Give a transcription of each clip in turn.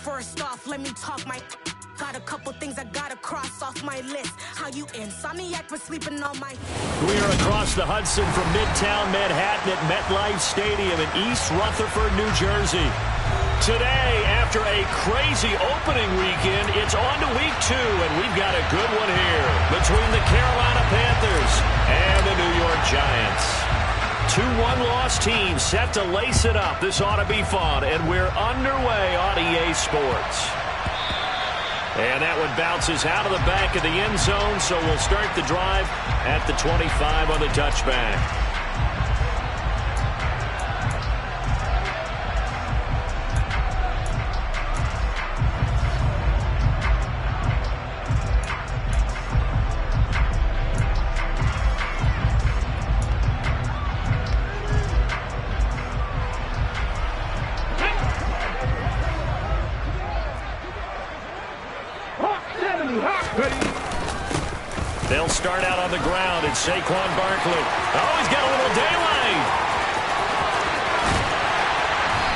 First off, let me talk my. Got a couple things I gotta cross off my list. How you insomniac for sleeping on my. We are across the Hudson from Midtown Manhattan at MetLife Stadium in East Rutherford, New Jersey. Today, after a crazy opening weekend, it's on to week 2, and we've got a good one here between the Carolina Panthers and the New York Giants. 2 one-loss teams set to lace it up. This ought to be fun, and we're underway on EA Sports. And that one bounces out of the back of the end zone, so we'll start the drive at the 25 on the touchback. They'll start out on the ground, and Saquon Barkley. Oh, he's got a little daylight.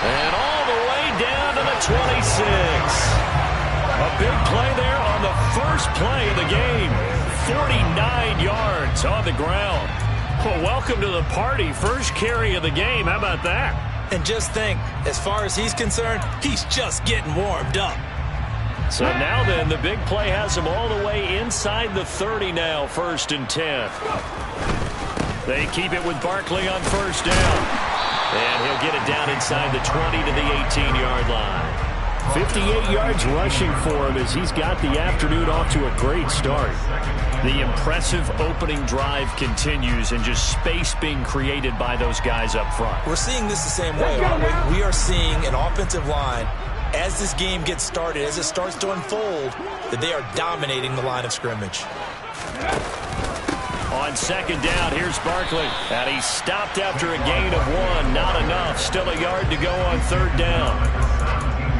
And all the way down to the 26. A big play there on the first play of the game. 49 yards on the ground. Well, welcome to the party. First carry of the game. How about that? And just think, as far as he's concerned, he's just getting warmed up. So now then, the big play has him all the way inside the 30 now, 1st and 10. They keep it with Barkley on first down. And he'll get it down inside the 20 to the 18-yard line. 58 yards rushing for him as he's got the afternoon off to a great start. The impressive opening drive continues, and just space being created by those guys up front. We're seeing this the same way, aren't we? We are seeing an offensive line, as this game gets started, as it starts to unfold, that they are dominating the line of scrimmage. On second down, here's Barkley. And he's stopped after a gain of 1. Not enough. Still a yard to go on third down.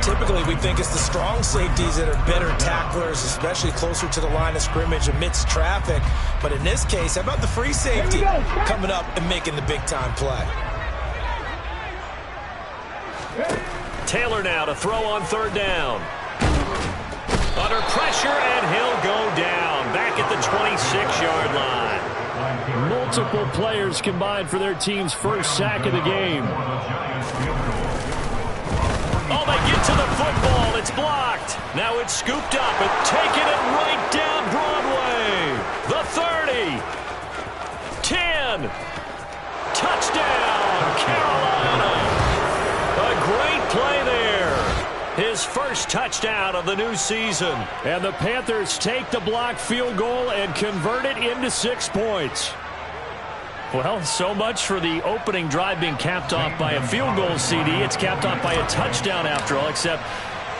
Typically, we think it's the strong safeties that are better tacklers, especially closer to the line of scrimmage amidst traffic. But in this case, how about the free safety coming up and making the big-time play? Taylor now to throw on third down. Under pressure, and he'll go down. Back at the 26-yard line. Multiple players combined for their team's first sack of the game. Oh, they get to the football. It's blocked. Now it's scooped up and taking it right down Broadway. The 30. 10. Touchdown, Carolina. A great play there. His first touchdown of the new season. And the Panthers take the blocked field goal and convert it into 6 points. Well, so much for the opening drive being capped off by a field goal, CD. It's capped off by a touchdown after all, except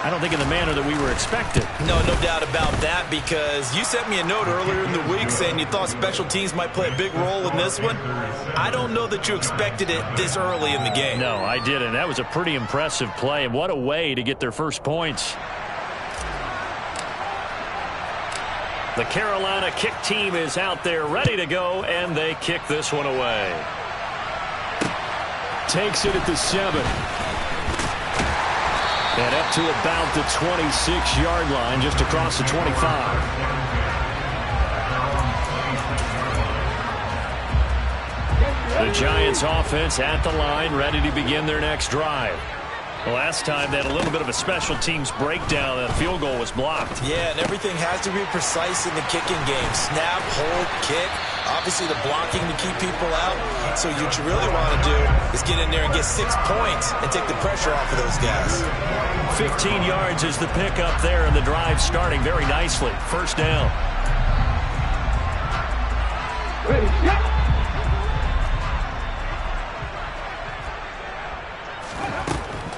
I don't think in the manner that we were expected. No doubt about that, because you sent me a note earlier in the week saying you thought special teams might play a big role in this one. I don't know that you expected it this early in the game. No, I didn't. That was a pretty impressive play, and what a way to get their first points. The Carolina kick team is out there ready to go, and they kick this one away. Takes it at the 7. And up to about the 26-yard line, just across the 25. The Giants offense at the line, ready to begin their next drive. Last time they had a little bit of a special teams breakdown. That field goal was blocked. Yeah, and everything has to be precise in the kicking game. Snap, hold, kick. Obviously the blocking to keep people out. So what you really want to do is get in there and get 6 points and take the pressure off of those guys. 15 yards is the pickup there, and the drive starting very nicely. First down. Ready, yeah.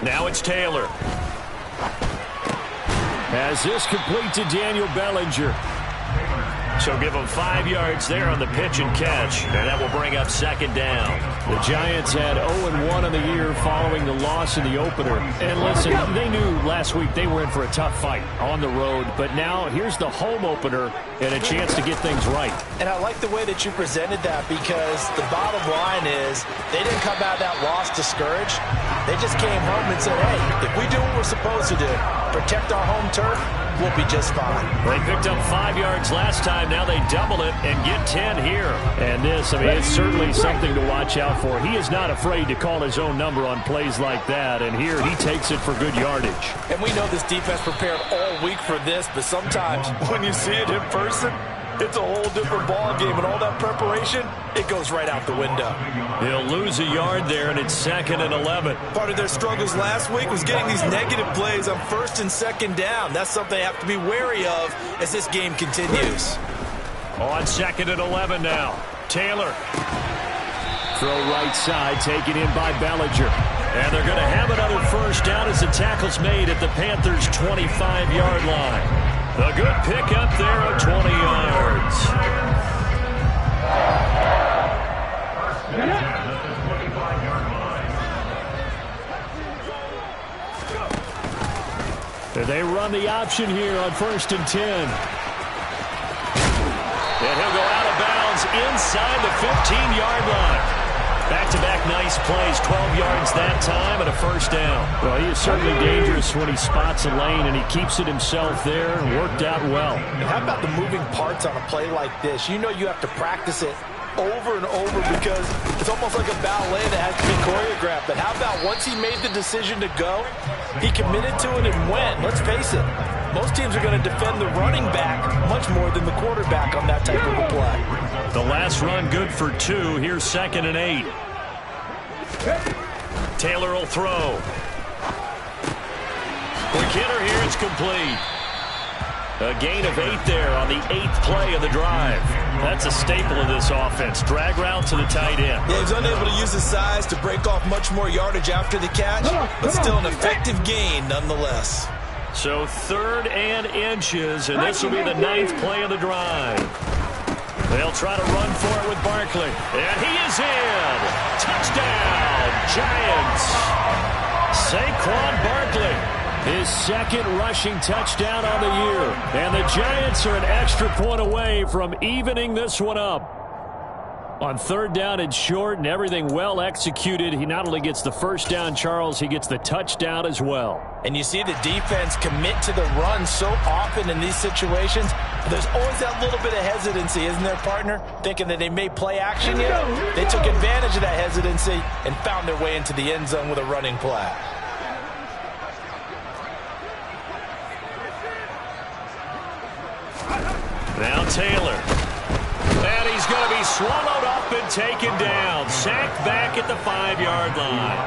Now it's Taylor. As this complete to Daniel Bellinger. So give them 5 yards there on the pitch and catch, and that will bring up second down. The Giants had 0-1 on the year following the loss in the opener. And listen, they knew last week they were in for a tough fight on the road, but now here's the home opener and a chance to get things right. And I like the way that you presented that, because the bottom line is they didn't come out of that loss discouraged. They just came home and said, hey, if we do what we're supposed to do, protect our home turf, we'll be just fine. They picked up 5 yards last time. Now they double it and get 10 here. And this, I mean, it's certainly something to watch out for. He is not afraid to call his own number on plays like that. And here he takes it for good yardage. And we know this defense prepared all week for this, but sometimes when you see it in person, it's a whole different ball game, and all that preparation, it goes right out the window. They'll lose a yard there, and it's 2nd and 11. Part of their struggles last week was getting these negative plays on 1st and 2nd down. That's something they have to be wary of as this game continues. On 2nd and 11 now. Taylor. Throw right side, taken in by Bellinger. And they're going to have another first down as the tackle's made at the Panthers' 25-yard line. A good pickup there of 20 yards. They run the option here on 1st and 10. And he'll go out of bounds inside the 15-yard line. Back-to-back nice plays, 12 yards that time and a first down. Well, he is certainly dangerous when he spots a lane, and he keeps it himself there and worked out well. And how about the moving parts on a play like this? You know you have to practice it over and over because it's almost like a ballet that has to be choreographed. But how about once he made the decision to go, he committed to it and went. Let's face it, most teams are going to defend the running back much more than the quarterback on that type of a play. The last run good for 2. Here's 2nd and 8. Taylor will throw. Quick hitter here, it's complete. A gain of 8 there on the 8th play of the drive. That's a staple of this offense. Drag route to the tight end. Yeah, he's unable to use his size to break off much more yardage after the catch, but still an effective gain nonetheless. So 3rd and inches, and this will be the 9th play of the drive. They'll try to run for it with Barkley. And he is in. Touchdown, Giants. Saquon Barkley. His 2nd rushing touchdown on the year. And the Giants are an extra point away from evening this one up. On 3rd down and short and everything well executed, he not only gets the first down, Charles, he gets the touchdown as well. And you see the defense commit to the run so often in these situations. There's always that little bit of hesitancy, isn't there, partner? Thinking that they may play action yet. They took advantage of that hesitancy and found their way into the end zone with a running play. Now Taylor. And he's going to be swallowed up and taken down. Sacked back at the 5-yard line.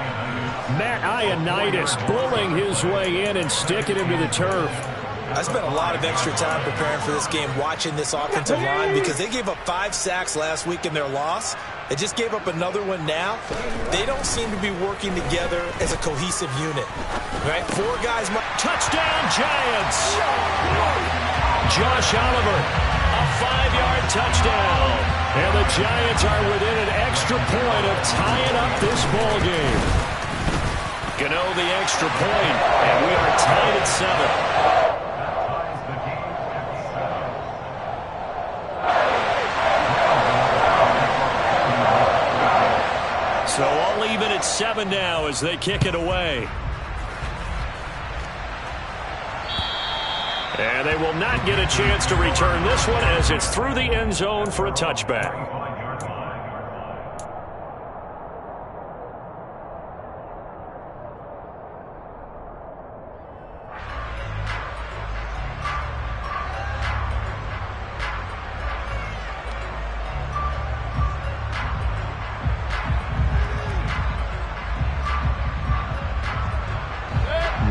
Matt Ioannidis bullying his way in and sticking him to the turf. I spent a lot of extra time preparing for this game watching this offensive line because they gave up 5 sacks last week in their loss. They just gave up another one now. They don't seem to be working together as a cohesive unit. Right? 4 guys. Touchdown, Giants. Josh Oliver, a 5-yard touchdown. And the Giants are within an extra point of tying up this ball game. Gano the extra point, and we are tied at 7. So all even at 7 now as they kick it away. And they will not get a chance to return this one as it's through the end zone for a touchback.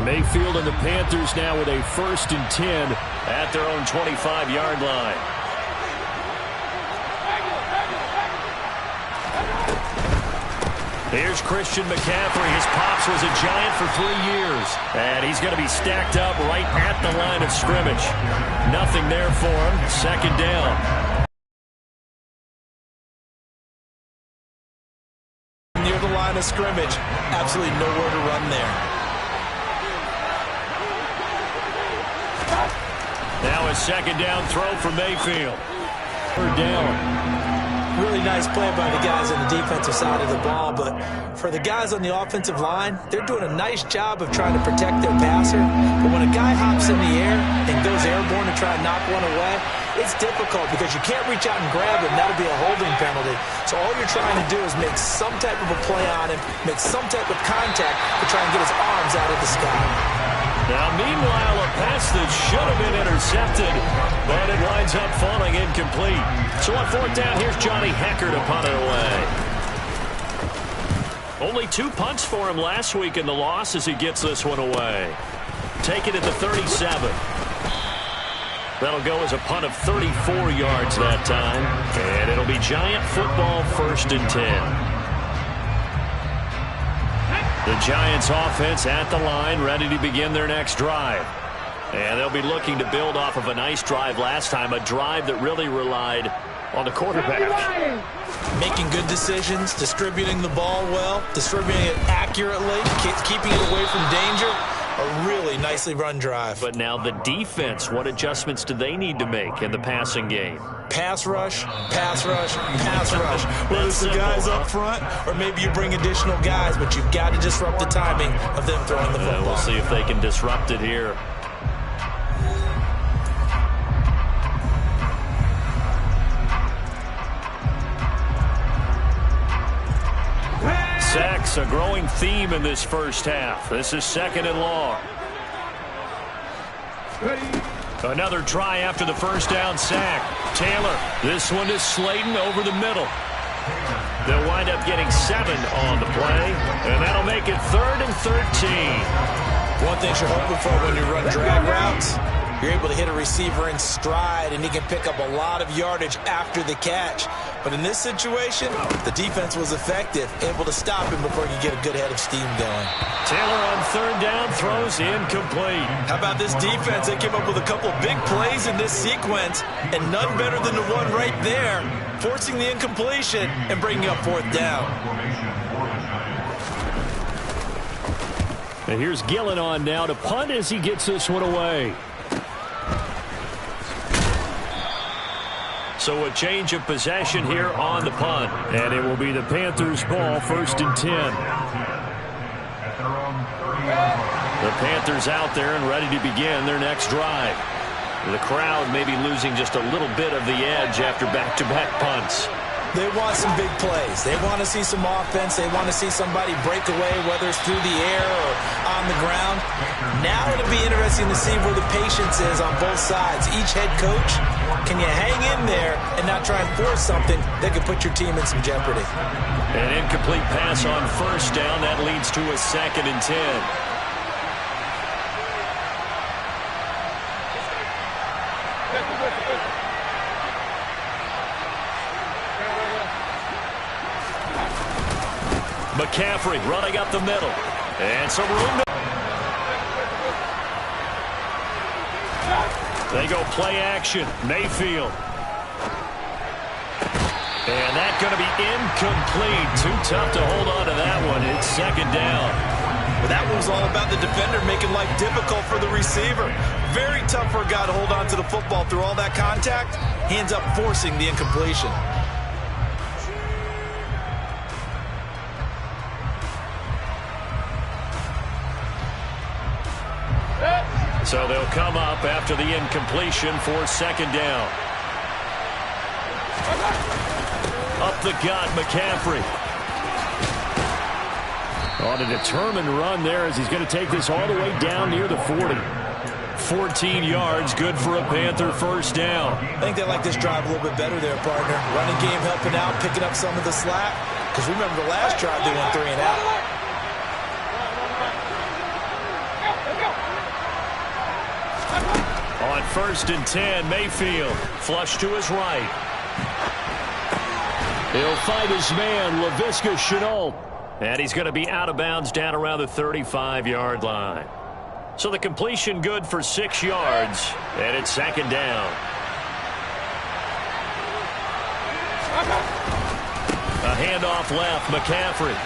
Mayfield and the Panthers now with a 1st and 10 at their own 25-yard line. Here's Christian McCaffrey. His pops was a Giant for 3 years. And he's going to be stacked up right at the line of scrimmage. Nothing there for him. Second down. Near the line of scrimmage. Absolutely nowhere to run there. Now a second down throw for Mayfield. Third down. Really nice play by the guys on the defensive side of the ball, but for the guys on the offensive line, they're doing a nice job of trying to protect their passer. But when a guy hops in the air and goes airborne to try and knock one away, it's difficult because you can't reach out and grab him. That'll be a holding penalty. So all you're trying to do is make some type of a play on him, make some type of contact to try and get his arms out of the sky. Now, meanwhile, a pass that should have been intercepted, but it winds up falling incomplete. So on fourth down, here's Johnny Hecker to punt it away. Only 2 punts for him last week in the loss as he gets this one away. Take it at the 37. That'll go as a punt of 34 yards that time, and it'll be Giant football, 1st and 10. The Giants offense at the line, ready to begin their next drive. And they'll be looking to build off of a nice drive last time, a drive that really relied on the quarterback. Making good decisions, distributing the ball well, distributing it accurately, keeping it away from danger. A really nicely run drive. But now the defense, what adjustments do they need to make in the passing game? Pass rush, pass rush, pass rush. Whether it's the guys up front or maybe you bring additional guys, but you've got to disrupt the timing of them throwing the football. We'll see if they can disrupt it here. Sacks, a growing theme in this first half. This is 2nd and long. Another try after the first down sack. Taylor, this one is Slayton over the middle. They'll wind up getting 7 on the play, and that'll make it 3rd and 13. One thing you're hoping for when you run drag routes, you're able to hit a receiver in stride, and he can pick up a lot of yardage after the catch. But in this situation, the defense was effective, able to stop him before you get a good head of steam going. Taylor on 3rd down, throws incomplete. How about this defense? They came up with a couple big plays in this sequence, and none better than the one right there, forcing the incompletion and bringing up 4th down. And here's Gillen on now to punt as he gets this one away. So a change of possession here on the punt. And it will be the Panthers' ball, 1st and 10. The Panthers out there and ready to begin their next drive. The crowd may be losing just a little bit of the edge after back-to-back punts. They want some big plays. They want to see some offense. They want to see somebody break away, whether it's through the air or on the ground. Now it'll be interesting to see where the patience is on both sides. Each head coach, can you hang in there and not try and force something that could put your team in some jeopardy? An incomplete pass on 1st down. That leads to a 2nd and 10. McCaffrey running up the middle. And some room. They go play action. Mayfield. And that's going to be incomplete. Too tough to hold on to that one. It's 2nd down. Well, that one was all about the defender making life difficult for the receiver. Very tough for a guy to hold on to the football through all that contact. He ends up forcing the incompletion. So they'll come up after the incompletion for 2nd down. Up the gut, McCaffrey. On a determined run there as he's going to take this all the way down near the 40. 14 yards, good for a Panther 1st down. I think they like this drive a little bit better there, partner. Running game helping out, picking up some of the slack. Because remember the last drive, they went 3 and out. On 1st and 10, Mayfield flush to his right. He'll fight his man, Laviska Shenault. And he's going to be out of bounds down around the 35-yard line. So the completion good for 6 yards, and it's second down. A handoff left, McCaffrey.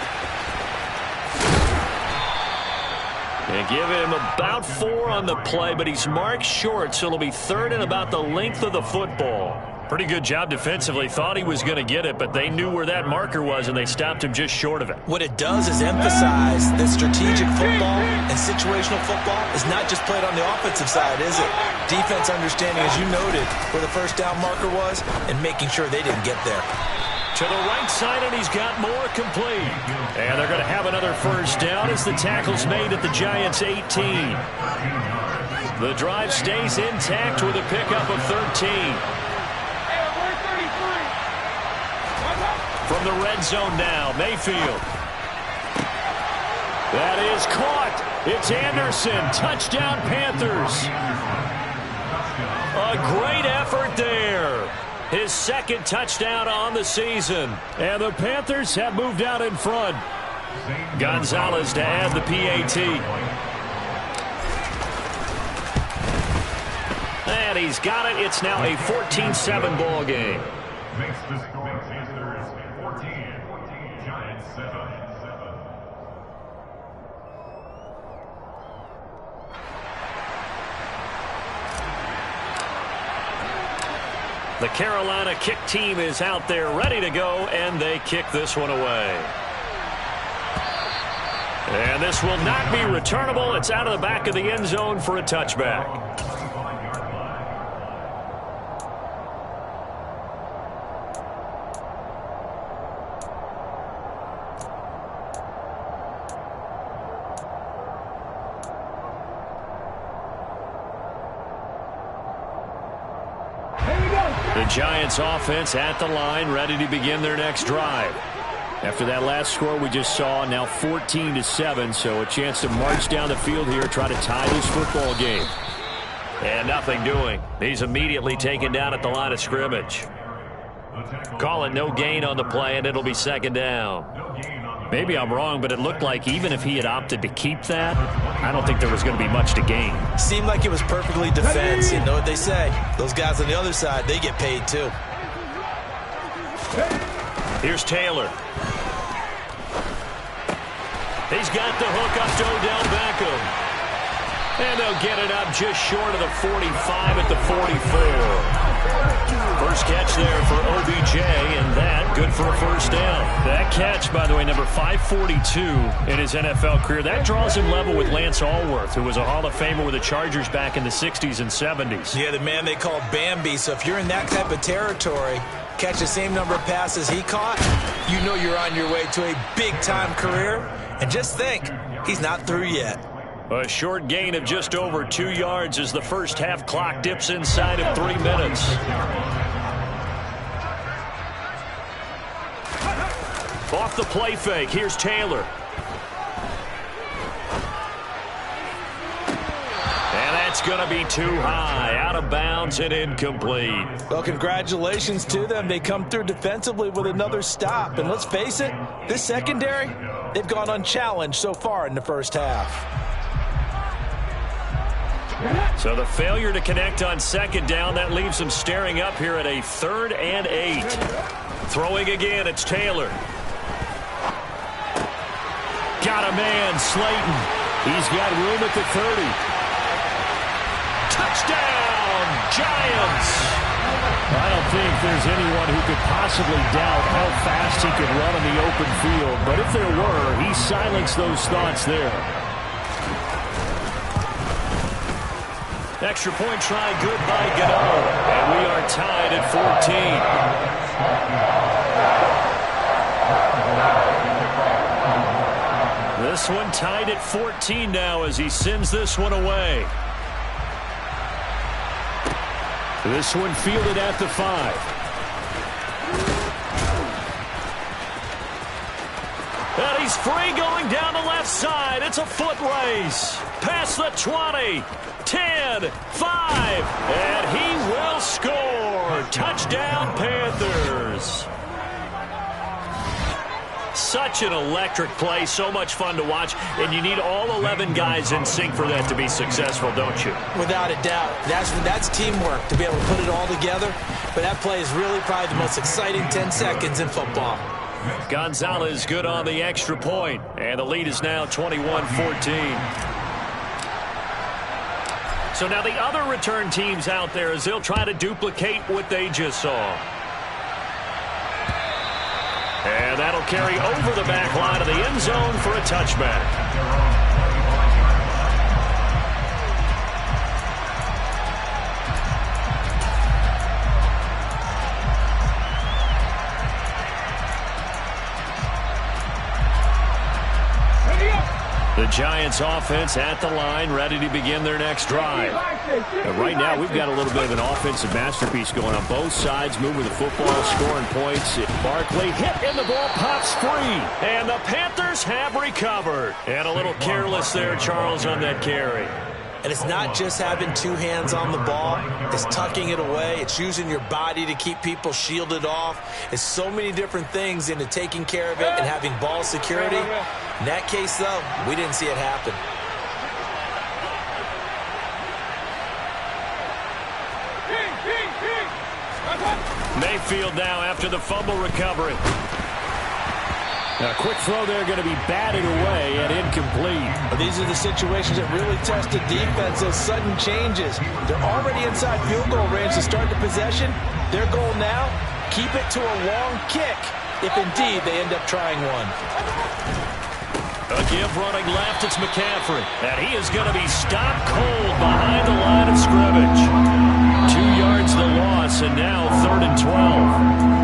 And give him about 4 on the play, but he's marked short, so it'll be third and about the length of the football. Pretty good job defensively. Thought he was going to get it, but they knew where that marker was, and they stopped him just short of it. What it does is emphasize that strategic football and situational football is not just played on the offensive side, is it? Defense understanding, as you noted, where the first down marker was and making sure they didn't get there. To the right side, and he's got more complete. And they're going to have another first down as the tackle's made at the Giants' 18. The drive stays intact with a pickup of 13. From the red zone now, Mayfield. That is caught. It's Anderson. Touchdown, Panthers. A great effort there. His second touchdown on the season. And the Panthers have moved out in front. Gonzalez to add the PAT. And he's got it. It's now a 14-7 ball game. The Carolina kick team is out there ready to go, and they kick this one away. And this will not be returnable. It's out of the back of the end zone for a touchback. The Giants offense at the line, ready to begin their next drive. After that last score we just saw, now 14-7, so a chance to march down the field here, try to tie this football game. And nothing doing. He's immediately taken down at the line of scrimmage. Call it no gain on the play, and it'll be second down. Maybe I'm wrong, but it looked like even if he had opted to keep that, I don't think there was going to be much to gain. Seemed like it was perfectly defense. You know what they say. Those guys on the other side, they get paid too. Here's Taylor. He's got the hook up to Odell Beckham. And they'll get it up just short of the 45 at the 44. First catch there for OBJ, and that good for a first down. That catch, by the way, number 542 in his NFL career. That draws him level with Lance Allworth, who was a Hall of Famer with the Chargers back in the 60s and 70s. Yeah, the man they called Bambi. So if you're in that type of territory, catch the same number of passes he caught, you know you're on your way to a big-time career. And just think, he's not through yet. A short gain of just over 2 yards as the first half clock dips inside of 3 minutes. Off the play fake, here's Taylor. And that's going to be too high, out of bounds and incomplete. Well, congratulations to them. They come through defensively with another stop. And let's face it, this secondary, they've gone unchallenged so far in the first half. So the failure to connect on second down, that leaves them staring up here at a 3rd and 8. Throwing again, it's Taylor. Got a man, Slayton. He's got room at the 30. Touchdown, Giants! I don't think there's anyone who could possibly doubt how fast he could run on the open field, but if there were, he silenced those thoughts there. Extra point try good by Gano. And we are tied at 14. This one tied at 14 now as he sends this one away. This one fielded at the 5. And he's free going down the left side. It's a foot race. Past the 20. 10, 5, and he will score. Touchdown, Panthers. such an electric play, so much fun to watch, and you need all 11 guys in sync for that to be successful, don't you? Without a doubt. That's teamwork to be able to put it all together, but that play is really probably the most exciting 10 seconds in football. Gonzalez good on the extra point, and the lead is now 21-14. So now the other return teams out there as they'll try to duplicate what they just saw. And that'll carry over the back line of the end zone for a touchback. The Giants offense at the line, ready to begin their next drive. And right now, we've got a little bit of an offensive masterpiece going on both sides, moving the football, scoring points. Barkley hit and the ball pops free. And the Panthers have recovered. And a little careless there, Charles, on that carry. And it's not just having two hands on the ball. It's tucking it away. It's using your body to keep people shielded off. It's so many different things into taking care of it and having ball security. In that case, though, we didn't see it happen. Mayfield now after the fumble recovery. A quick throw there going to be batted away and incomplete. These are the situations that really test the defense, those sudden changes. They're already inside field goal range to start the possession. Their goal now, keep it to a long kick, if indeed they end up trying one. A give running left, it's McCaffrey. And he is going to be stopped cold behind the line of scrimmage. 2 yards the loss, and now 3rd and 12.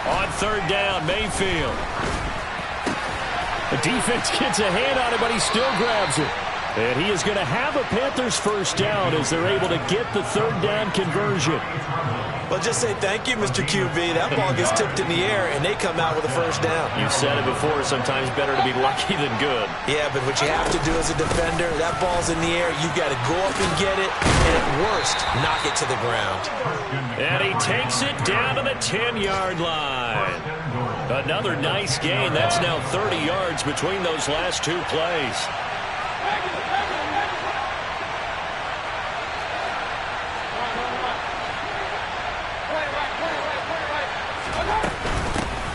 On 3rd down, Mayfield. The defense gets a hand on it, but he still grabs it. And he is going to have a Panthers first down as they're able to get the 3rd down conversion. Well, just say thank you, Mr. QB. That ball gets tipped in the air, and they come out with a first down. You've said it before, sometimes better to be lucky than good. Yeah, but what you have to do as a defender, that ball's in the air, you've got to go up and get it, and at worst, knock it to the ground. And he takes it down to the 10-yard line. Another nice gain. That's now 30 yards between those last two plays.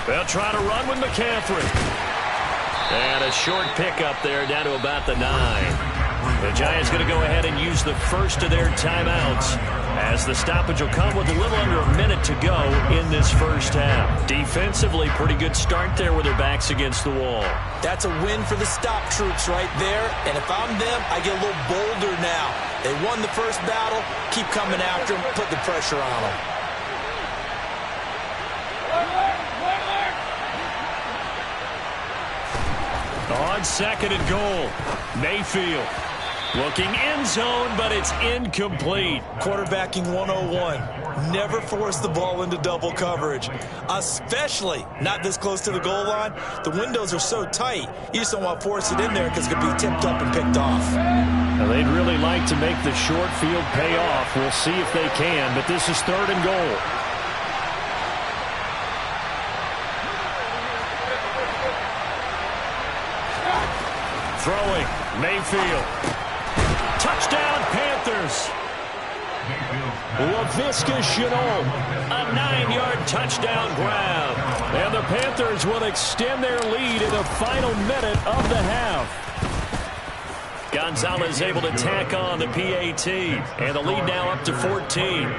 They'll try to run with McCaffrey. And a short pickup there down to about the 9. The Giants going to go ahead and use the first of their timeouts as the stoppage will come with a little under a minute to go in this first half. Defensively, pretty good start there with their backs against the wall. That's a win for the stop troops right there. And if I'm them, I get a little bolder now. They won the first battle. Keep coming after them. Put the pressure on them. On 2nd and goal, Mayfield looking end zone, but it's incomplete. Quarterbacking 101. Never force the ball into double coverage, especially not this close to the goal line. The windows are so tight, you just don't want to force it in there because it could be tipped up and picked off. Now, they'd really like to make the short field pay off. We'll see if they can, but this is 3rd and goal. Throwing, Mayfield. Touchdown, Panthers. Laviska Shenault. A 9-yard touchdown grab. And the Panthers will extend their lead in the final minute of the half. Gonzalez able to tack on the PAT. And the lead now up to 14.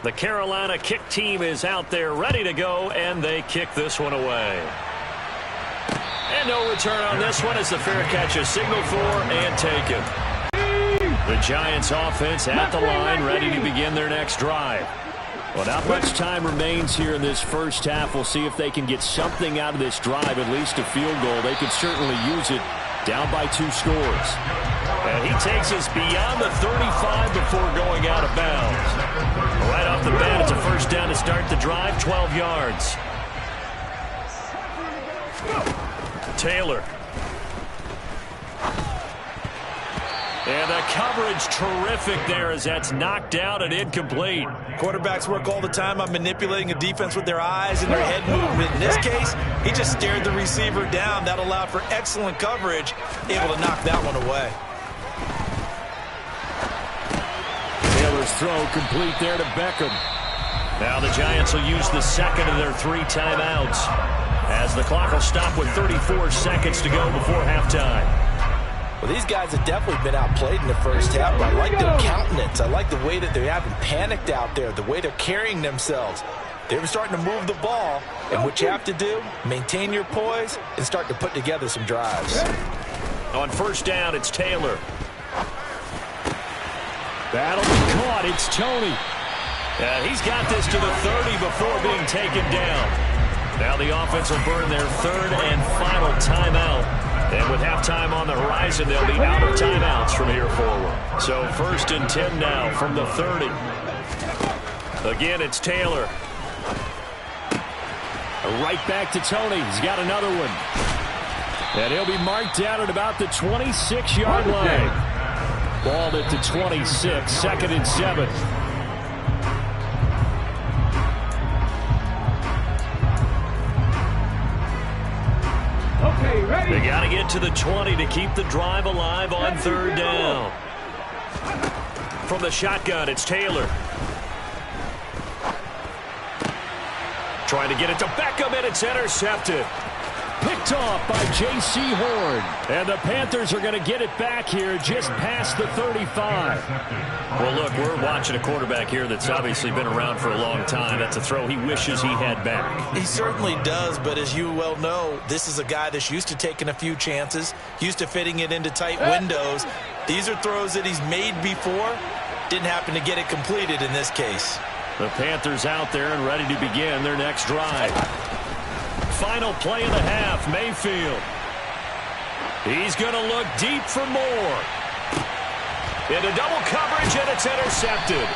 The Carolina kick team is out there ready to go, and they kick this one away. And no return on this one as the fair catch is signaled for and taken. The Giants offense at the line ready to begin their next drive. Well, not much time remains here in this first half. We'll see if they can get something out of this drive, at least a field goal. They could certainly use it down by 2 scores. And he takes us beyond the 35 before going out of bounds. Right off the bat, it's a first down to start the drive, 12 yards. Taylor. And the coverage terrific there as that's knocked out and incomplete. Quarterbacks work all the time on manipulating a defense with their eyes and their head movement. In this case, he just stared the receiver down. That allowed for excellent coverage, able to knock that one away. Taylor's throw complete there to Beckham. Now the Giants will use the second of their 3 timeouts as the clock will stop with 34 seconds to go before halftime. Well, these guys have definitely been outplayed in the first half, but I like their countenance. I like the way that they haven't panicked out there, the way they're carrying themselves. They're starting to move the ball, and what you have to do, maintain your poise and start to put together some drives. On first down, it's Taylor. That'll be caught. It's Tony. He's got this to the 30 before being taken down. Now the offense will burn their 3rd and final timeout. And with halftime on the horizon, they'll be out of timeouts from here forward. So 1st and 10 now from the 30. Again, it's Taylor. Right back to Tony. He's got another one. And he'll be marked down at about the 26-yard line. Balled at the 26, 2nd and 7. They got to get to the 20 to keep the drive alive on 3rd down. From the shotgun, it's Taylor. Trying to get it to Beckham, and it's intercepted. Picked off by J.C. Horn. And the Panthers are going to get it back here just past the 35. Well, look, we're watching a quarterback here that's obviously been around for a long time. That's a throw he wishes he had back. He certainly does, but as you well know, this is a guy that's used to taking a few chances, used to fitting it into tight windows. These are throws that he's made before. Didn't happen to get it completed in this case. The Panthers out there and ready to begin their next drive. Final play of the half, Mayfield. He's going to look deep for more. Into double coverage, and it's intercepted.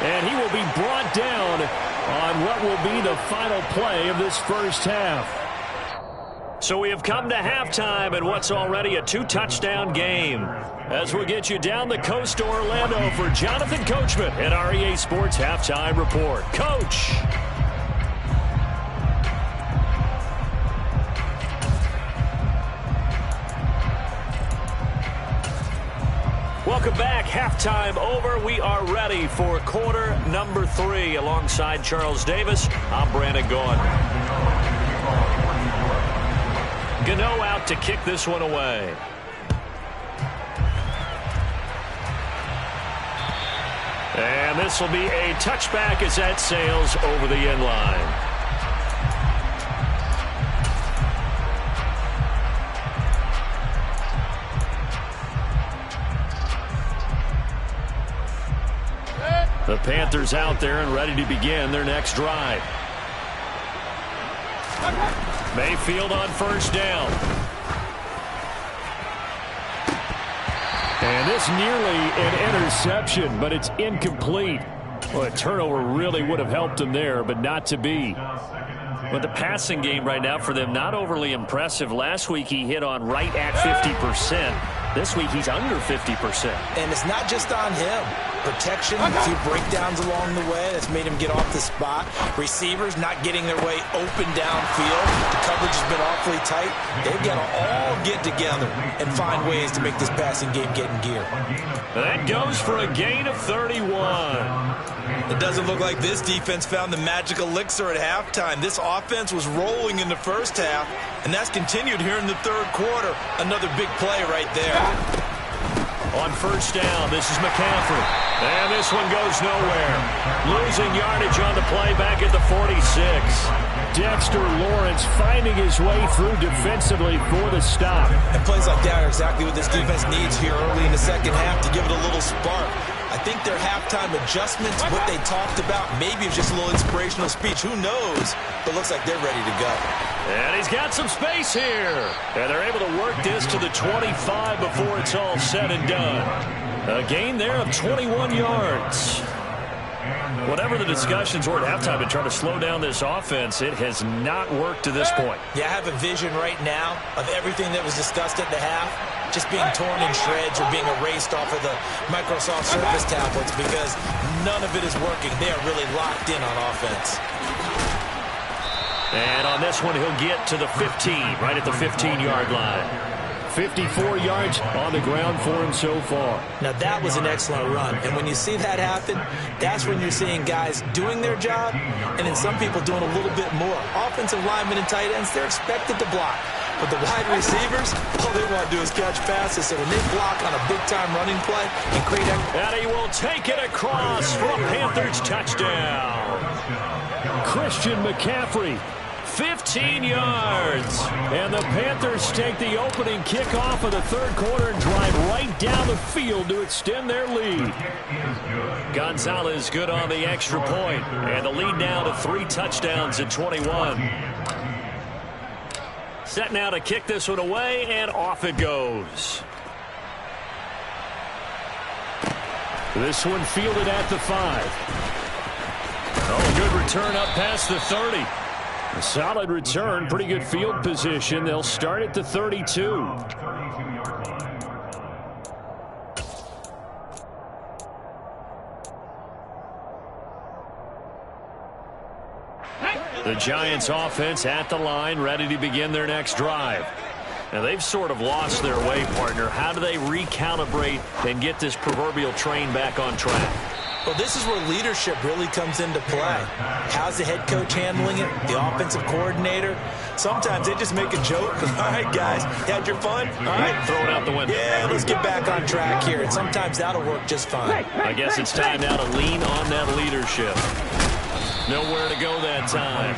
And he will be brought down on what will be the final play of this first half. So we have come to halftime in what's already a 2-touchdown game. As we'll get you down the coast to Orlando for Jonathan Coachman at our EA Sports Halftime Report. Coach. Welcome back. Halftime over. We are ready for quarter number 3. Alongside Charles Davis, I'm Brandon Gaudin. Gano out to kick this one away. And this will be a touchback as that sails over the end line. The Panthers out there and ready to begin their next drive. Mayfield on first down. And this nearly an interception, but it's incomplete. Well, a turnover really would have helped him there, but not to be. But the passing game right now for them, not overly impressive. Last week he hit on right at 50%. This week he's under 50%. And it's not just on him. Protection, a few breakdowns along the way that's made him get off the spot. Receivers not getting their way open downfield. The coverage has been awfully tight. They've got to all get together and find ways to make this passing game get in gear. That goes for a gain of 31. It doesn't look like this defense found the magic elixir at halftime. This offense was rolling in the first half, and that's continued here in the third quarter. Another big play right there. On first down, this is McCaffrey. And this one goes nowhere. Losing yardage on the play back at the 46. Dexter Lawrence finding his way through defensively for the stop. And plays like that are exactly what this defense needs here early in the second half to give it a little spark. I think their halftime adjustments, what they talked about, maybe it's just a little inspirational speech. Who knows? But looks like they're ready to go. And he's got some space here. And they're able to work this to the 25 before it's all said and done. A gain there of 21 yards. Whatever the discussions were at halftime to try to slow down this offense, it has not worked to this point. Yeah, I have a vision right now of everything that was discussed at the half just being torn in shreds or being erased off of the Microsoft Surface tablets because none of it is working. They are really locked in on offense. And on this one, he'll get to the 15, right at the 15-yard line. 54 yards on the ground for him so far. Now, that was an excellent run. And when you see that happen, that's when you're seeing guys doing their job and then some people doing a little bit more. Offensive linemen and tight ends, they're expected to block. But the wide receivers, all they want to do is catch passes. So when they block on a big-time running play and create... And he will take it across for a Panthers touchdown. Christian McCaffrey, 15 yards. And the Panthers take the opening kickoff of the third quarter and drive right down the field to extend their lead. Gonzalez good on the extra point. And the lead now to 3 touchdowns at 21. Set now to kick this one away, and off it goes. This one fielded at the 5. Oh, good return up past the 30. A solid return, pretty good field position. They'll start at the 32. The Giants offense at the line, ready to begin their next drive. Now, they've sort of lost their way, partner. How do they recalibrate and get this proverbial train back on track? Well, this is where leadership really comes into play. How's the head coach handling it? The offensive coordinator? Sometimes they just make a joke. All right, guys, had your fun? All right. Throw it out the window. Yeah, let's get back on track here. And sometimes that'll work just fine. I guess it's time now to lean on that leadership. Nowhere to go that time.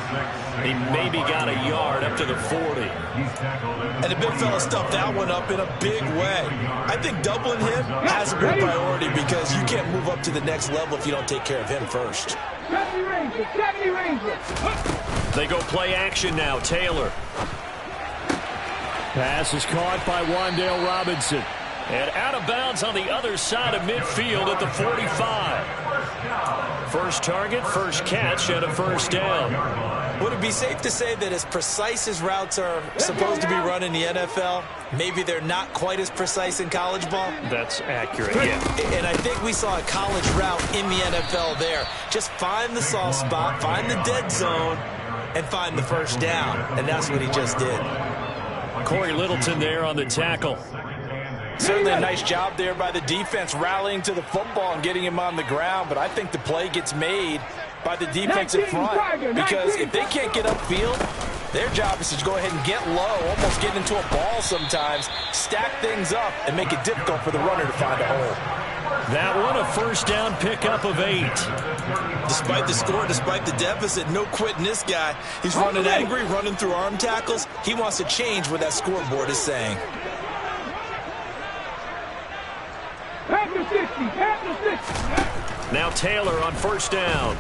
He maybe got a yard up to the 40. And the big fella stuffed that one up in a big way. I think doubling him has to be a priority because you can't move up to the next level if you don't take care of him first. They go play action now. Taylor. Pass is caught by Wan'Dale Robinson. And out of bounds on the other side of midfield at the 45. First target, first catch, and a first down. Would it be safe to say that as precise as routes are supposed to be run in the NFL, maybe they're not quite as precise in college ball? That's accurate, yeah. And I think we saw a college route in the NFL there. Just find the soft spot, find the dead zone, and find the first down. And that's what he just did. Corey Littleton there on the tackle. Certainly a nice job there by the defense rallying to the football and getting him on the ground, but I think the play gets made by the defensive front because if they can't get upfield, their job is to go ahead and get low, almost get into a ball sometimes, stack things up, and make it difficult for the runner to find a hole. That one a first down pickup of 8. Despite the score, despite the deficit, no quitting this guy. He's running angry, running through arm tackles. He wants to change what that scoreboard is saying. Now Taylor on first down.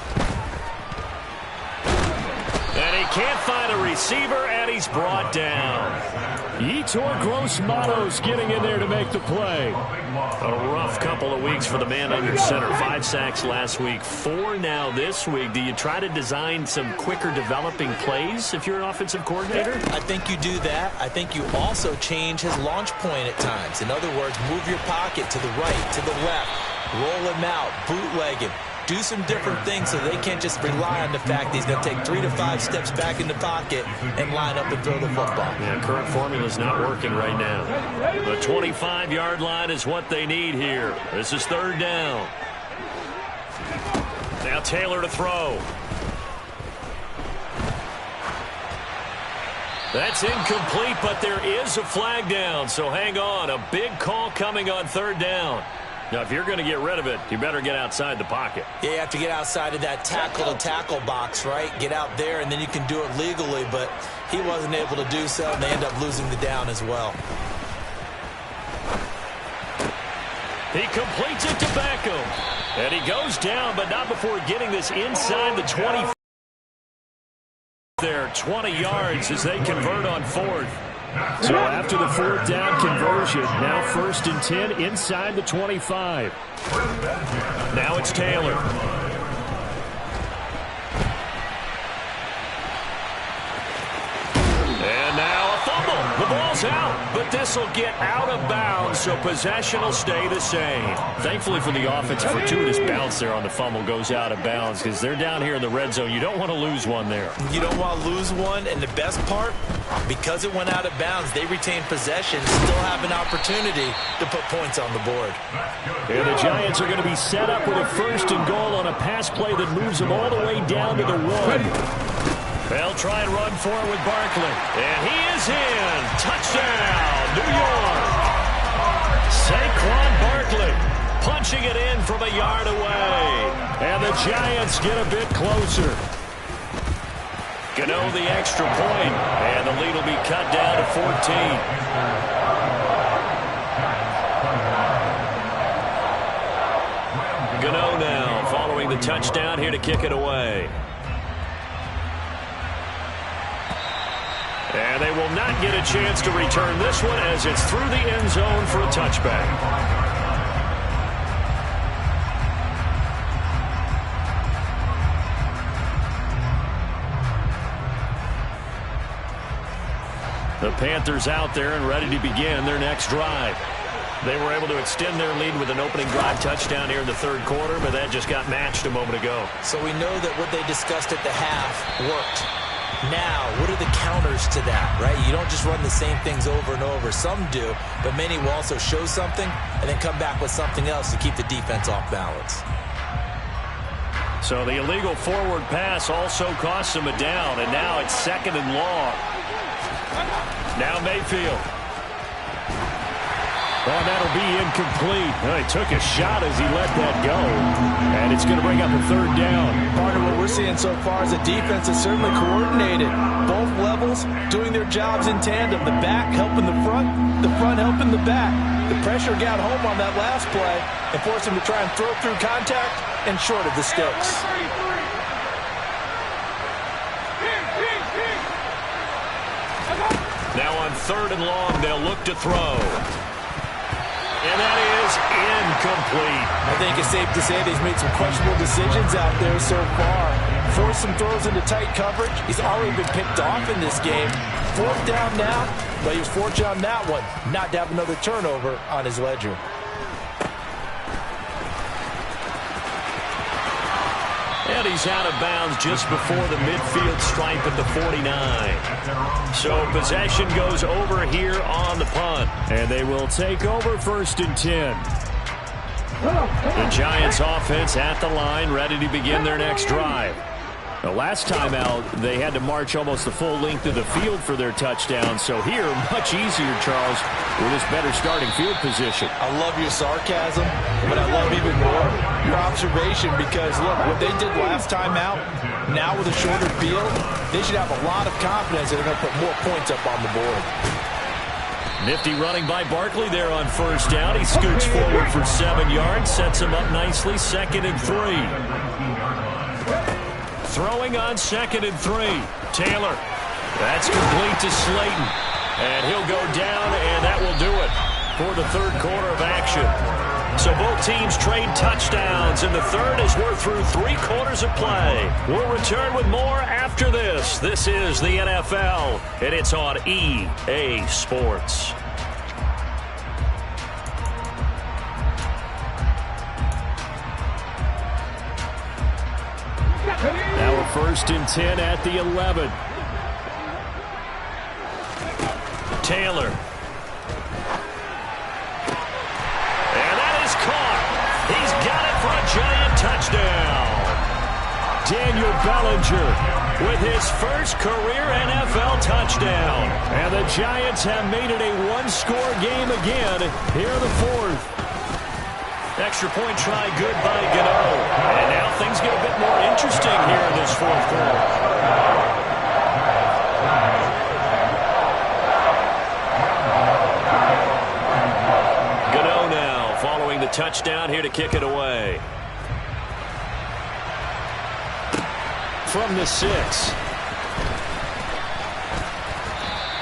And he can't find a receiver, and he's brought down. Yetur Gross-Matos getting in there to make the play. A rough couple of weeks for the man under center. 5 sacks last week, 4 now this week. Do you try to design some quicker developing plays if you're an offensive coordinator? I think you do that. I think you also change his launch point at times. In other words, move your pocket to the right, to the left, roll him out, bootleg him. Do some different things so they can't just rely on the fact that he's going to take 3 to 5 steps back in the pocket and line up and throw the football. Yeah, current formula's not working right now. The 25-yard line is what they need here. This is third down. Now Taylor to throw. That's incomplete, but there is a flag down, so hang on. A big call coming on third down. Now, if you're going to get rid of it, you better get outside the pocket. Yeah, you have to get outside of that tackle-to-tackle box, right? Get out there, and then you can do it legally, but he wasn't able to do so, and they end up losing the down as well. He completes it to Beckham. And he goes down, but not before getting this inside the 20. There, 20 yards as they convert on fourth. So after the fourth down conversion, now 1st and 10 inside the 25. Now it's Taylor. And now a fumble. The ball's out, but this will get out of bounds, so possession will stay the same. Thankfully for the offense, a fortuitous bounce there on the fumble goes out of bounds because they're down here in the red zone. You don't want to lose one there. You don't want to lose one, and the best part, because it went out of bounds, they retain possession, still have an opportunity to put points on the board. And the Giants are going to be set up with a 1st and goal on a pass play that moves them all the way down to the 1. They'll try and run for it with Barkley. And he is in. Touchdown, New York. Saquon Barkley punching it in from a yard away. And the Giants get a bit closer. Gano the extra point. And the lead will be cut down to 14. Gano now following the touchdown here to kick it away. And they will not get a chance to return this one as it's through the end zone for a touchback. The Panthers out there and ready to begin their next drive. They were able to extend their lead with an opening drive touchdown here in the 3rd quarter, but that just got matched a moment ago. So we know that what they discussed at the half worked. Now, what are the counters to that, right? You don't just run the same things over and over. Some do, but many will also show something and then come back with something else to keep the defense off balance. So the illegal forward pass also costs him a down, and now it's 2nd and long. Now Mayfield. Oh, that'll be incomplete. Well, he took a shot as he let that go. And it's going to bring up a 3rd down. Part of what we're seeing so far is the defense is certainly coordinated. Both levels doing their jobs in tandem. The back helping the front helping the back. The pressure got home on that last play and forced him to try and throw through contact and short of the sticks. Now on 3rd and long, they'll look to throw. And that is incomplete. I think it's safe to say they've made some questionable decisions out there so far. Forced some throws into tight coverage. He's already been picked off in this game. 4th down now, but he was fortunate on that one not to have another turnover on his ledger. And he's out of bounds just before the midfield stripe at the 49. So possession goes over here on the punt. And they will take over 1st and 10. The Giants offense at the line, ready to begin their next drive. The last time out, they had to march almost the full length of the field for their touchdown. So here, much easier, Charles, with this better starting field position. I love your sarcasm, but I love even more your observation because, look, what they did last time out, now with a shorter field, they should have a lot of confidence that they're going to put more points up on the board. Nifty running by Barkley there on 1st down. He scoots forward for 7 yards, sets him up nicely, 2nd and 3. Throwing on 2nd and 3. Taylor. That's complete to Slayton. And he'll go down, and that will do it for the 3rd quarter of action. So both teams trade touchdowns in the 3rd as we're through 3 quarters of play. We'll return with more after this. This is the NFL, and it's on EA Sports. Now we're 1st and 10 at the 11. Taylor. And that is caught. He's got it for a Giant touchdown. Daniel Bellinger with his first career NFL touchdown. And the Giants have made it a 1-score game again here in the 4th. Extra point try good by Gano. And now things get a bit more interesting here in this fourth quarter. Gano now following the touchdown here to kick it away. From the 6.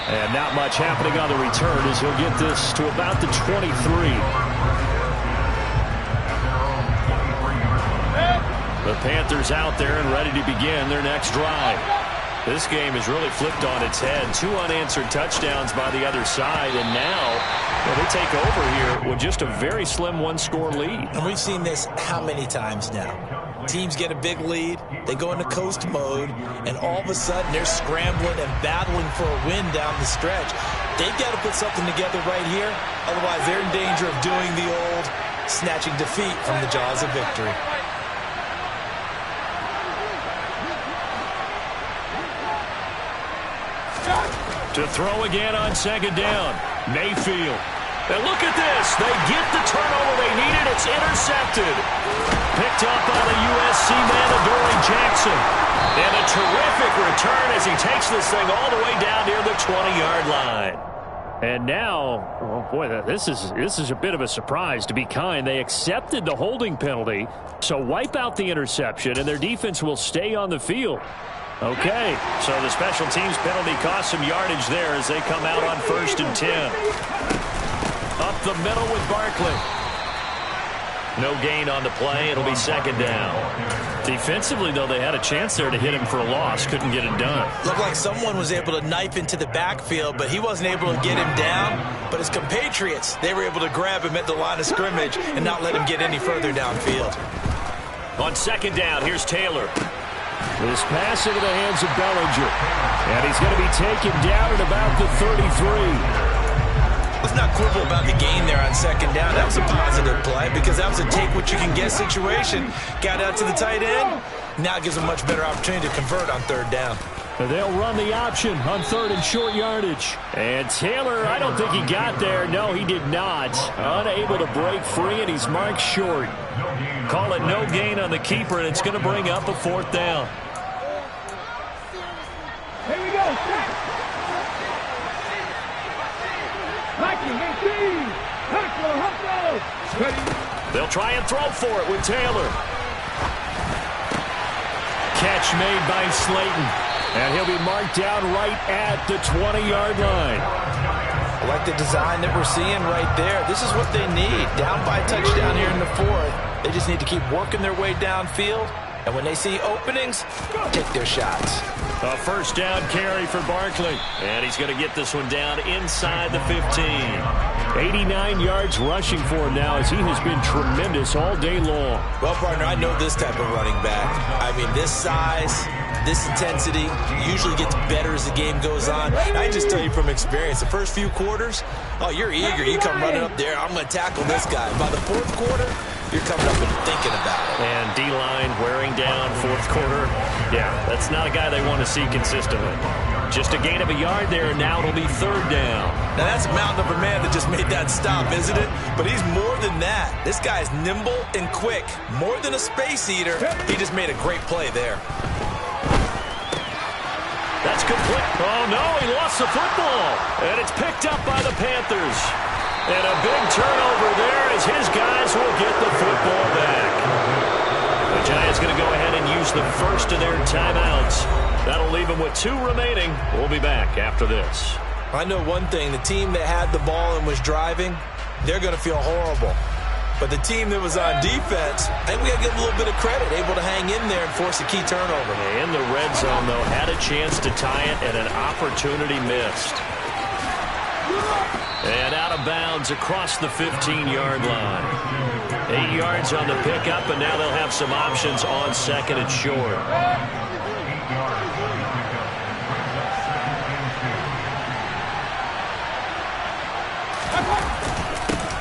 And not much happening on the return as he'll get this to about the 23. The Panthers out there and ready to begin their next drive. This game is really flipped on its head. 2 unanswered touchdowns by the other side, and now they take over here with just a very slim one-score lead. And we've seen this how many times now? Teams get a big lead, they go into coast mode, and all of a sudden they're scrambling and battling for a win down the stretch. They've got to put something together right here, otherwise they're in danger of doing the old snatching defeat from the jaws of victory. To throw again on second down. Mayfield. And look at this. They get the turnover they needed. It's intercepted. Picked up by the USC man, Adoree Jackson. And a terrific return as he takes this thing all the way down near the 20-yard line. And now, oh boy, this is a bit of a surprise. To be kind, they accepted the holding penalty, so wipe out the interception, and their defense will stay on the field. Okay, so the special teams penalty cost some yardage there as they come out on 1st and 10. Up the middle with Barkley. No gain on the play. It'll be second down. Defensively, though, they had a chance there to hit him for a loss. Couldn't get it done. Looked like someone was able to knife into the backfield, but he wasn't able to get him down. But his compatriots, they were able to grab him at the line of scrimmage and not let him get any further downfield. On second down, here's Taylor. This pass into the hands of Bellinger. And he's going to be taken down at about the 33. Let's not quibble about the gain there on second down. That was a positive play because that was a take-what-you-can-get situation. Got out to the tight end. Now it gives them a much better opportunity to convert on third down. They'll run the option on 3rd and short yardage. And Taylor, I don't think he got there. No, he did not. Unable to break free, and he's marked short. Call it no gain on the keeper, and it's going to bring up a 4th down. Here we go. They'll try and throw for it with Taylor. Catch made by Slayton. And he'll be marked down right at the 20-yard line. I like the design that we're seeing right there. This is what they need. Down by a touchdown here in the 4th. They just need to keep working their way downfield. And when they see openings, take their shots. A first down carry for Barkley. And he's going to get this one down inside the 15. 89 yards rushing for him now as he has been tremendous all day long. Well, partner, I know this type of running back. I mean, this size, this intensity usually gets better as the game goes on. And I just tell you from experience, the first few quarters, oh, you're eager. You come running up there, I'm going to tackle this guy. By the 4th quarter, you're coming up and thinking about it. And D-line wearing down 4th quarter. Yeah, that's not a guy they want to see consistently. Just a gain of a yard there, and now it'll be 3rd down. Now, that's a mountain of a man that just made that stop, isn't it? But he's more than that. This guy's nimble and quick. More than a space eater. He just made a great play there. That's complete. Oh, no, he lost the football. And it's picked up by the Panthers. And a big turnover there as his guys will get the football back. The Giants going to go ahead and use the first of their timeouts. That'll leave them with 2 remaining. We'll be back after this. I know one thing. The team that had the ball and was driving, they're going to feel horrible. But the team that was on defense, I think we got to give them a little bit of credit, able to hang in there and force a key turnover. In the red zone, though, had a chance to tie it and an opportunity missed. And out of bounds across the 15-yard line. 8 yards on the pickup, and now they'll have some options on 2nd and short.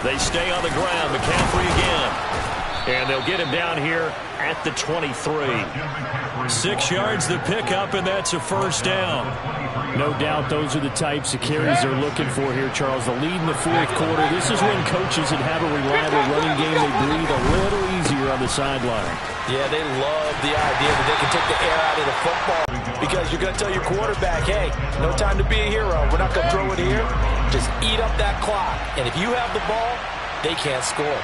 They stay on the ground. McCaffrey again. And they'll get him down here at the 23. 6 yards to pick up, and that's a first down. No doubt those are the types of carries they're looking for here, Charles. The lead in the fourth quarter. This is when coaches that have a reliable running game, they breathe a little easier on the sideline. Yeah, they love the idea that they can take the air out of the football because you're going to tell your quarterback, hey, no time to be a hero. We're not going to throw it here. Just eat up that clock. And if you have the ball, they can't score.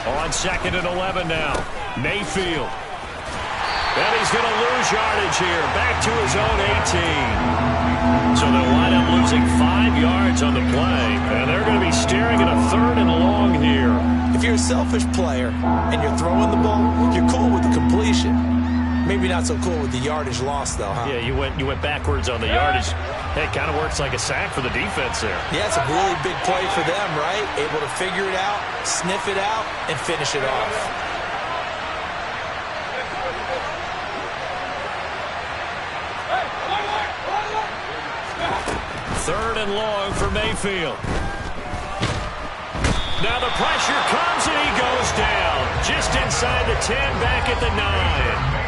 On 2nd and 11 now. Mayfield. And he's going to lose yardage here. Back to his own 18. So they'll wind up losing 5 yards on the play. And they're going to be staring at a 3rd and long here. If you're a selfish player and you're throwing the ball, you're cool with the completion. Maybe not so cool with the yardage loss, though, huh? Yeah, you went backwards on the yardage. Hey, it kind of works like a sack for the defense there. Yeah, it's a really big play for them, right? Able to figure it out, sniff it out, and finish it off. Third and long for Mayfield. Now the pressure comes and he goes down. Just inside the 10, back at the 9.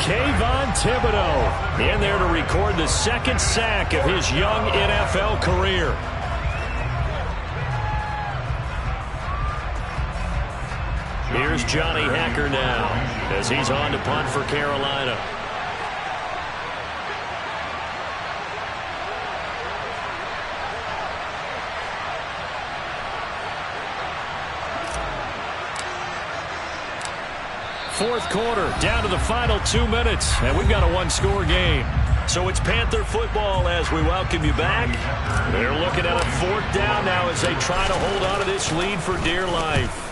Tommyb21 in there to record the 2nd sack of his young NFL career. Here's Johnny Hacker now as he's on to punt for Carolina. Fourth quarter, down to the final 2 minutes, and we've got a 1-score game. So it's Panther football as we welcome you back. They're looking at a 4th down now as they try to hold on to this lead for dear life.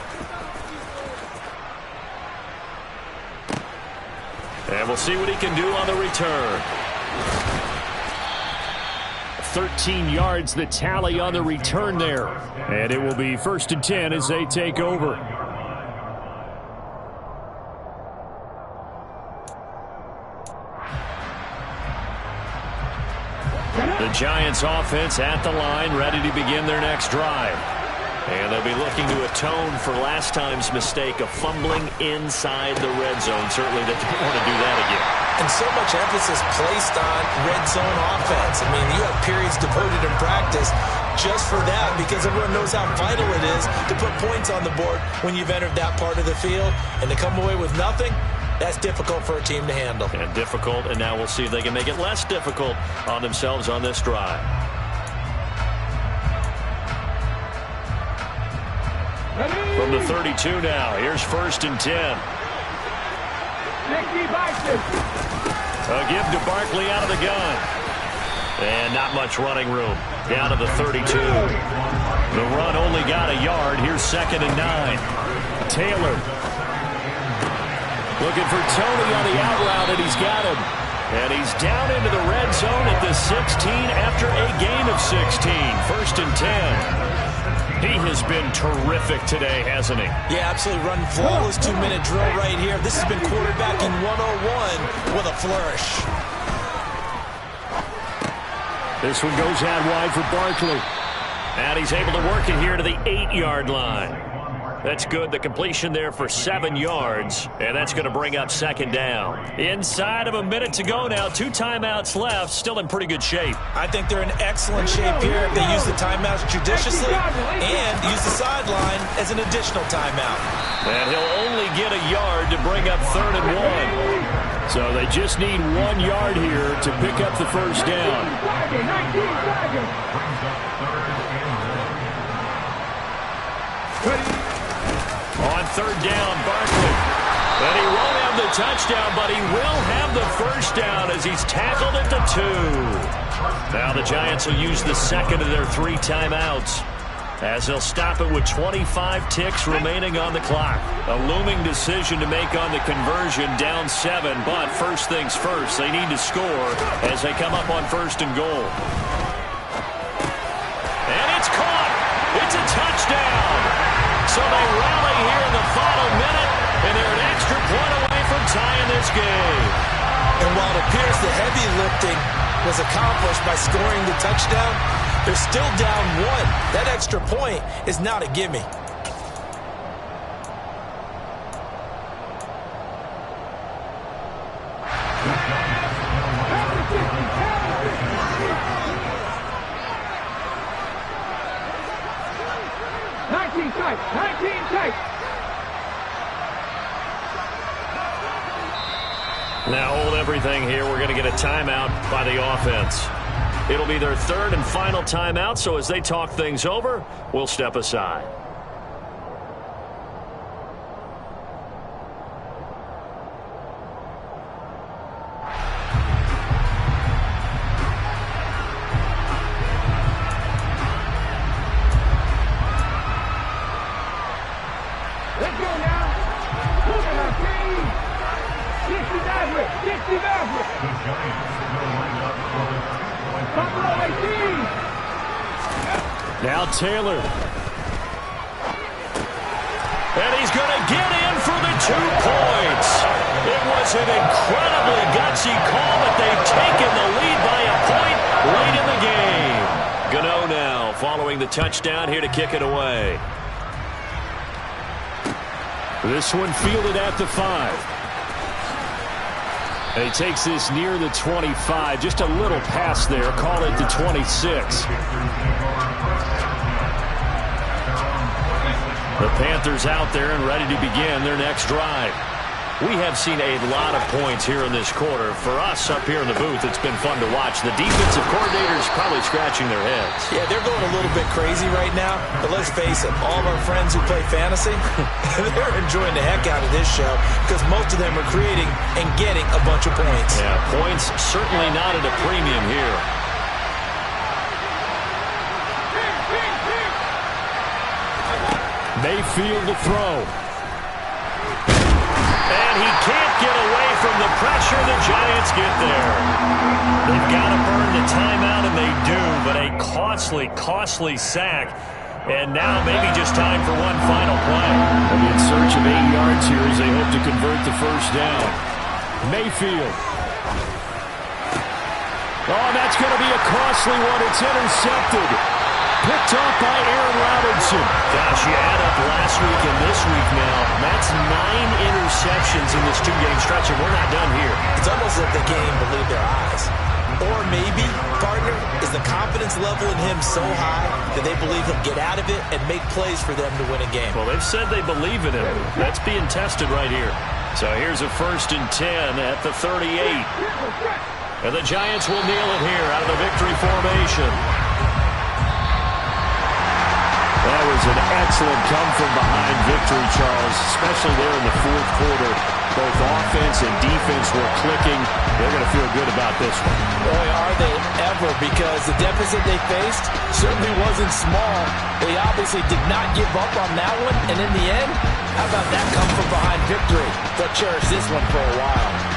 And we'll see what he can do on the return. 13 yards the tally on the return there. And it will be 1st and 10 as they take over. The Giants offense at the line, ready to begin their next drive. And they'll be looking to atone for last time's mistake of fumbling inside the red zone. Certainly they don't want to do that again. And so much emphasis placed on red zone offense. I mean, you have periods devoted in practice just for that because everyone knows how vital it is to put points on the board when you've entered that part of the field. And to come away with nothing, that's difficult for a team to handle. And difficult, and now we'll see if they can make it less difficult on themselves on this drive. From the 32 now, here's 1st and 10. A give to Barkley out of the gun. And not much running room. Down to the 32. The run only got a yard. Here's 2nd and 9. Taylor. Looking for Tony on the out route, and he's got him. And he's down into the red zone at the 16 after a gain of 16. 1st and 10. He has been terrific today, hasn't he? Yeah, absolutely running flawless 2-minute drill right here. This has been quarterbacking 101 with a flourish. This one goes out wide for Barkley. And he's able to work it here to the 8-yard line. That's good. The completion there for 7 yards. And that's going to bring up 2nd down. Inside of a minute to go now. 2 timeouts left. Still in pretty good shape. I think they're in excellent shape here if they use the timeouts judiciously and use the sideline as an additional timeout. And he'll only get a yard to bring up 3rd and 1. So they just need 1 yard here to pick up the 1st down. On 3rd down, Barkley. And he won't have the touchdown, but he will have the 1st down as he's tackled at the 2. Now the Giants will use the 2nd of their 3 timeouts as they'll stop it with 25 ticks remaining on the clock. A looming decision to make on the conversion, down 7, but first things first, they need to score as they come up on 1st and goal. And it's caught. It's a touchdown. So they rally here in the final minute, and they're an extra point away from tying this game. And while it appears the heavy lifting was accomplished by scoring the touchdown, They're still down 1. That extra point is not a gimme. Now hold everything here. We're going to get a timeout by the offense. It'll be their third and final timeout, so as they talk things over, we'll step aside. Now Taylor. And he's going to get in for the 2 points. It was an incredibly gutsy call, but they've taken the lead by a point late in the game. Gano now following the touchdown here to kick it away. This one fielded at the 5. And he takes this near the 25. Just a little pass there. Call it the 26. The Panthers out there and ready to begin their next drive. We have seen a lot of points here in this quarter. For us up here in the booth, it's been fun to watch. The defensive coordinators probably scratching their heads. Yeah, they're going a little bit crazy right now. But let's face it, all of our friends who play fantasy, they're enjoying the heck out of this show because most of them are creating and getting a bunch of points. Yeah, points certainly not at a premium here. Mayfield to throw. And he can't get away from the pressure. The Giants get there. They've got to burn the timeout, and they do, but a costly sack. And now maybe just time for one final play. In search of 8 yards here as they hope to convert the first down. Mayfield. Oh, that's going to be a costly one. It's intercepted. Picked off by Aaron Robinson. Gosh, you add up last week and this week now. That's 9 interceptions in this 2-game stretch, and we're not done here. It's almost like they can't even believe their eyes. Or maybe, partner, is the confidence level in him so high that they believe he'll get out of it and make plays for them to win a game. Well, they've said they believe in him. That's being tested right here. So here's a 1st and 10 at the 38. And the Giants will kneel it here out of the victory formation. That was an excellent come-from-behind victory, Charles, especially there in the 4th quarter. Both offense and defense were clicking. They're going to feel good about this one. Boy, are they ever, because the deficit they faced certainly wasn't small. They obviously did not give up on that one, and in the end, how about that come-from-behind victory? They'll cherish this one for a while.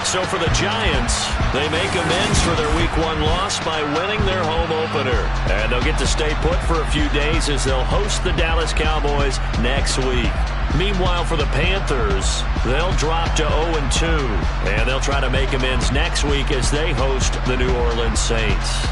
So for the Giants, they make amends for their Week 1 loss by winning their home opener. And they'll get to stay put for a few days as they'll host the Dallas Cowboys next week. Meanwhile, for the Panthers, they'll drop to 0-2. And they'll try to make amends next week as they host the New Orleans Saints.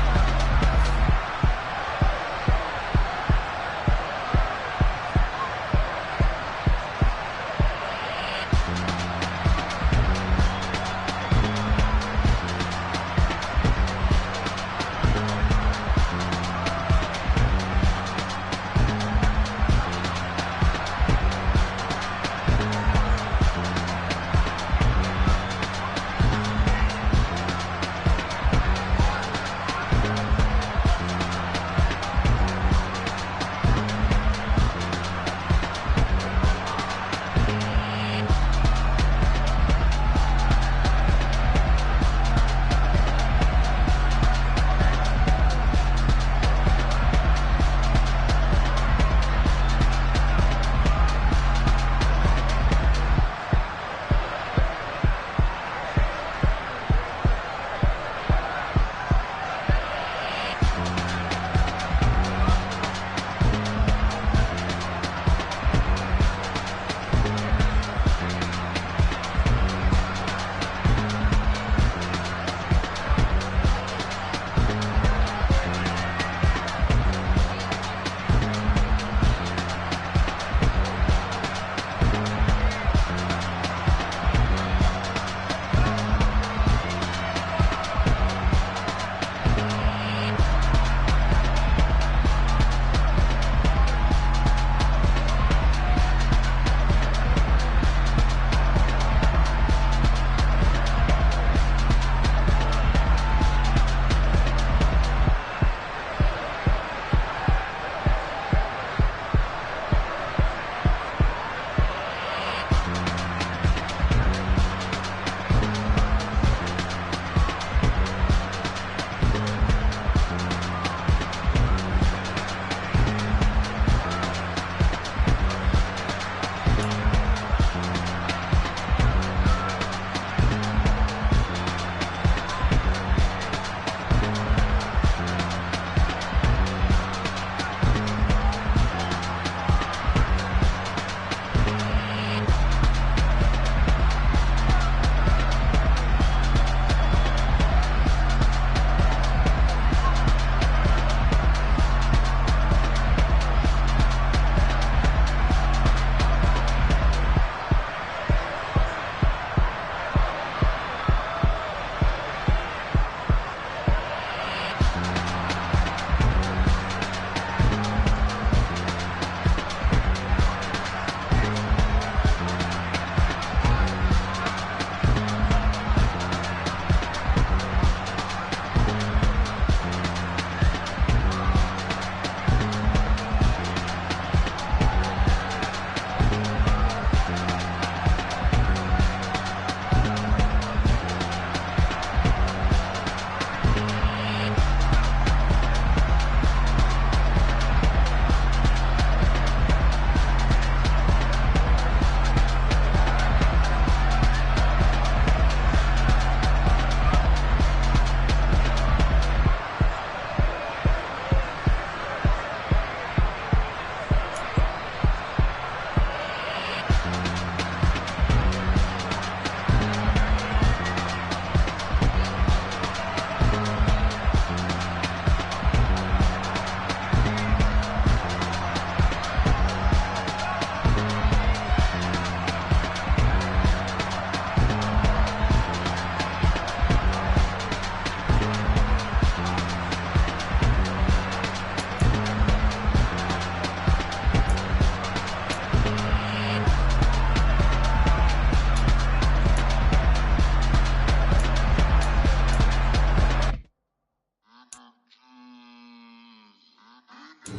I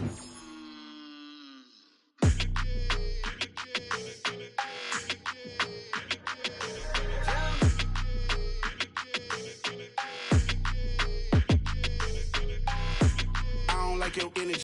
don't like your energy.